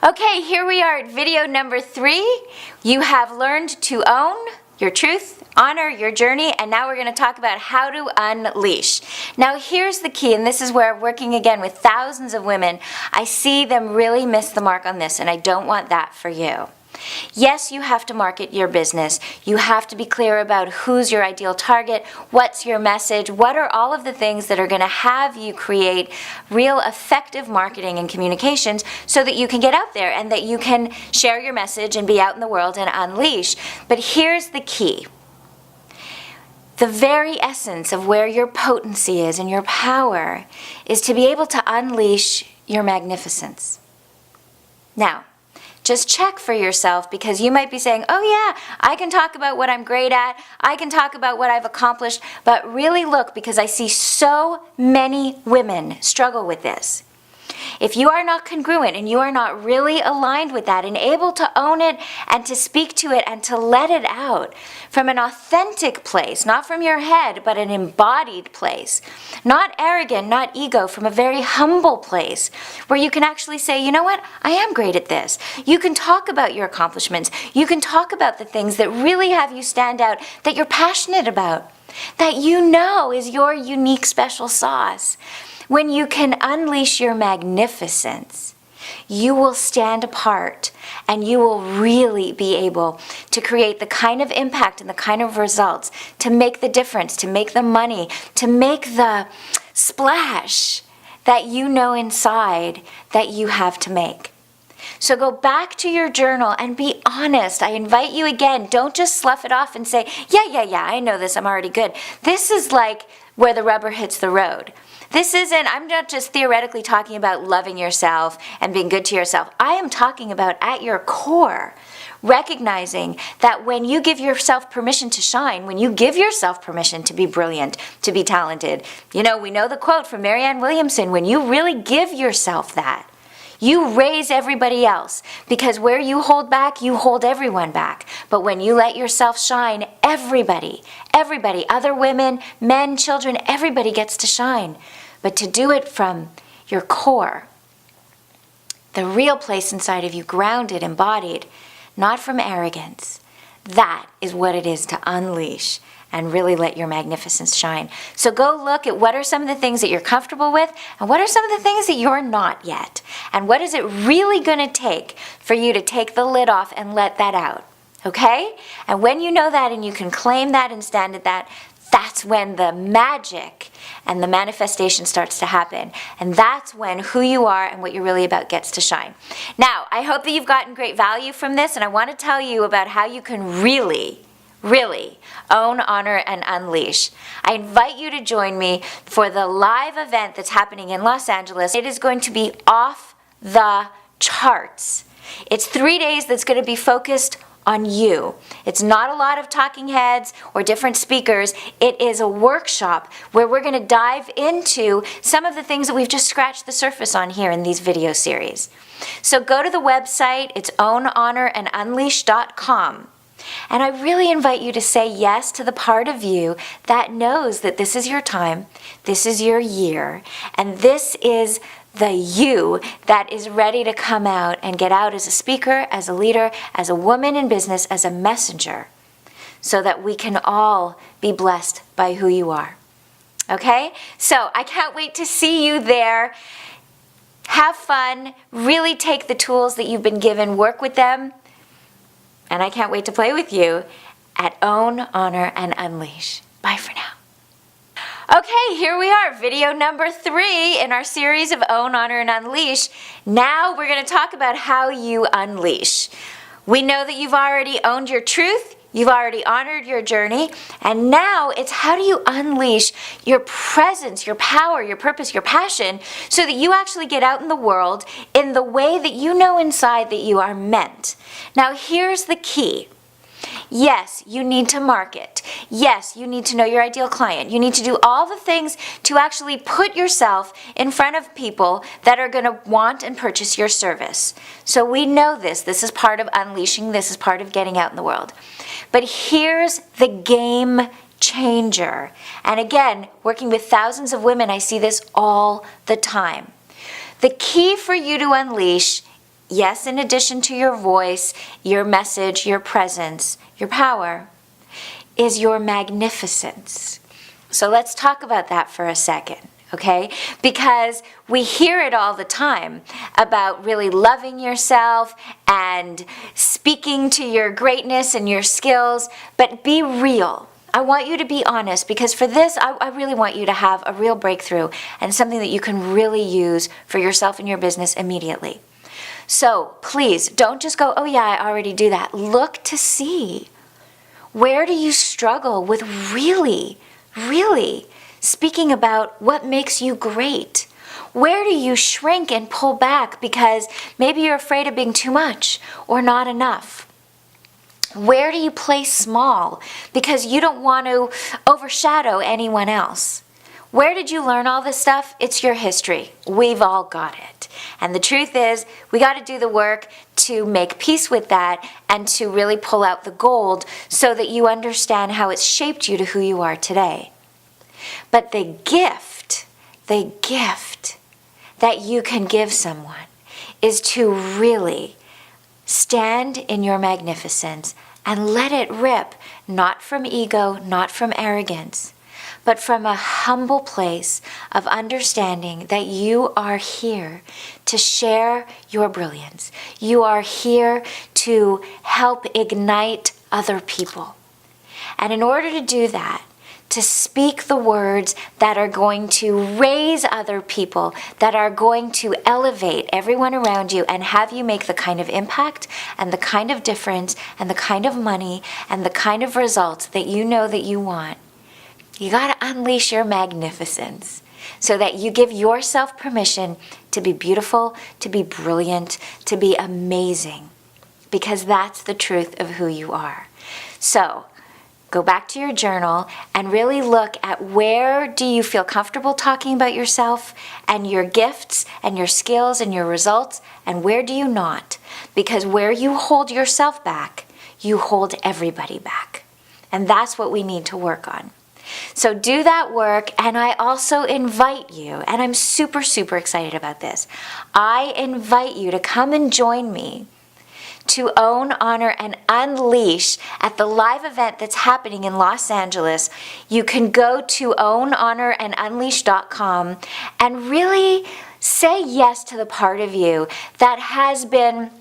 Okay, here we are at video number 3. You have learned to own your truth, honor your journey, and now we're going to talk about how to unleash. Now here's the key, and this is where working again with thousands of women, I see them really miss the mark on this, and I don't want that for you. Yes, you have to market your business. You have to be clear about who's your ideal target, what's your message, what are all of the things that are going to have you create real effective marketing and communications so that you can get out there and that you can share your message and be out in the world and unleash. But here's the key. The very essence of where your potency is and your power is to be able to unleash your magnificence. Now, just check for yourself, because you might be saying, oh yeah, I can talk about what I'm great at, I can talk about what I've accomplished, but really look, because I see so many women struggle with this. If you are not congruent and you are not really aligned with that and able to own it and to speak to it and to let it out from an authentic place, not from your head, but an embodied place, not arrogant, not ego, from a very humble place where you can actually say, you know what, I am great at this. You can talk about your accomplishments. You can talk about the things that really have you stand out, that you're passionate about, that you know is your unique special sauce. When you can unleash your magnificence, you will stand apart and you will really be able to create the kind of impact and the kind of results to make the difference, to make the money, to make the splash that you know inside that you have to make. So go back to your journal and be honest. I invite you again, don't just slough it off and say, yeah, I know this, I'm already good. This is like where the rubber hits the road. This isn't, I'm not just theoretically talking about loving yourself and being good to yourself. I am talking about at your core, recognizing that when you give yourself permission to shine, when you give yourself permission to be brilliant, to be talented, you know, we know the quote from Marianne Williamson, when you really give yourself that, you raise everybody else, because where you hold back, you hold everyone back. But when you let yourself shine, everybody, other women, men, children, everybody gets to shine. But to do it from your core, the real place inside of you, grounded, embodied, not from arrogance, that is what it is to unleash and really let your magnificence shine. So go look at what are some of the things that you're comfortable with and what are some of the things that you're not yet. And what is it really going to take for you to take the lid off and let that out? Okay? And when you know that and you can claim that and stand at that, that's when the magic and the manifestation starts to happen. And that's when who you are and what you're really about gets to shine. Now, I hope that you've gotten great value from this, and I want to tell you about how you can really own, honor, and unleash. I invite you to join me for the live event that's happening in Los Angeles. It is going to be off the charts. It's 3 days that's going to be focused on you. It's not a lot of talking heads or different speakers. It is a workshop where we're going to dive into some of the things that we've just scratched the surface on here in these video series. So go to the website. It's ownhonorandunleash.com. And I really invite you to say yes to the part of you that knows that this is your time, this is your year, and this is the you that is ready to come out and get out as a speaker, as a leader, as a woman in business, as a messenger, so that we can all be blessed by who you are. Okay? So I can't wait to see you there. Have fun. Really take the tools that you've been given, work with them. And I can't wait to play with you at Own, Honor, and Unleash. Bye for now. Okay, here we are, video number 3 in our series of Own, Honor, and Unleash. Now we're going to talk about how you unleash. We know that you've already owned your truth, you've already honored your journey, and now it's how do you unleash your presence, your power, your purpose, your passion, so that you actually get out in the world in the way that you know inside that you are meant. Now here's the key. Yes, you need to market. Yes, you need to know your ideal client. You need to do all the things to actually put yourself in front of people that are going to want and purchase your service. So we know this. This is part of unleashing. This is part of getting out in the world. But here's the game changer. And again, working with thousands of women, I see this all the time. The key for you to unleash yes, in addition to your voice, your message, your presence, your power, is your magnificence. So let's talk about that for a second, okay? Because we hear it all the time about really loving yourself and speaking to your greatness and your skills, but be real. I want you to be honest, because for this, I really want you to have a real breakthrough and something that you can really use for yourself and your business immediately. So please, don't just go, oh yeah, I already do that. Look to see, where do you struggle with really speaking about what makes you great? Where do you shrink and pull back because maybe you're afraid of being too much or not enough? Where do you play small because you don't want to overshadow anyone else? Where did you learn all this stuff? It's your history. We've all got it. And the truth is, we got to do the work to make peace with that and to really pull out the gold so that you understand how it's shaped you to who you are today. But the gift that you can give someone is to really stand in your magnificence and let it rip, not from ego, not from arrogance, but from a humble place of understanding that you are here to share your brilliance. You are here to help ignite other people. And in order to do that, to speak the words that are going to raise other people, that are going to elevate everyone around you and have you make the kind of impact and the kind of difference and the kind of money and the kind of results that you know that you want, you got to unleash your magnificence so that you give yourself permission to be beautiful, to be brilliant, to be amazing, because that's the truth of who you are. So, go back to your journal and really look at where do you feel comfortable talking about yourself and your gifts and your skills and your results, and where do you not? Because where you hold yourself back, you hold everybody back. And that's what we need to work on. So do that work, and I also invite you, and I'm super excited about this. I invite you to come and join me to own, honor, and unleash at the live event that's happening in Los Angeles. You can go to ownhonorandunleash.com and really say yes to the part of you that has been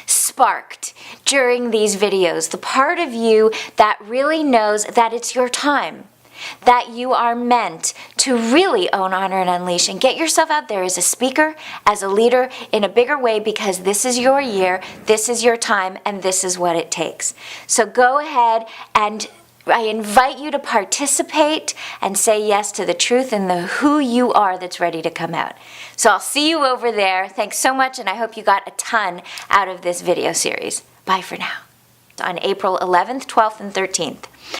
sparked during these videos, the part of you that really knows that it's your time, that you are meant to really own, honor, and unleash, and get yourself out there as a speaker, as a leader, in a bigger way, because this is your year, this is your time, and this is what it takes. So go ahead, and I invite you to participate and say yes to the truth and the who you are that's ready to come out. So I'll see you over there. Thanks so much, and I hope you got a ton out of this video series. Bye for now. On April 11th, 12th, and 13th.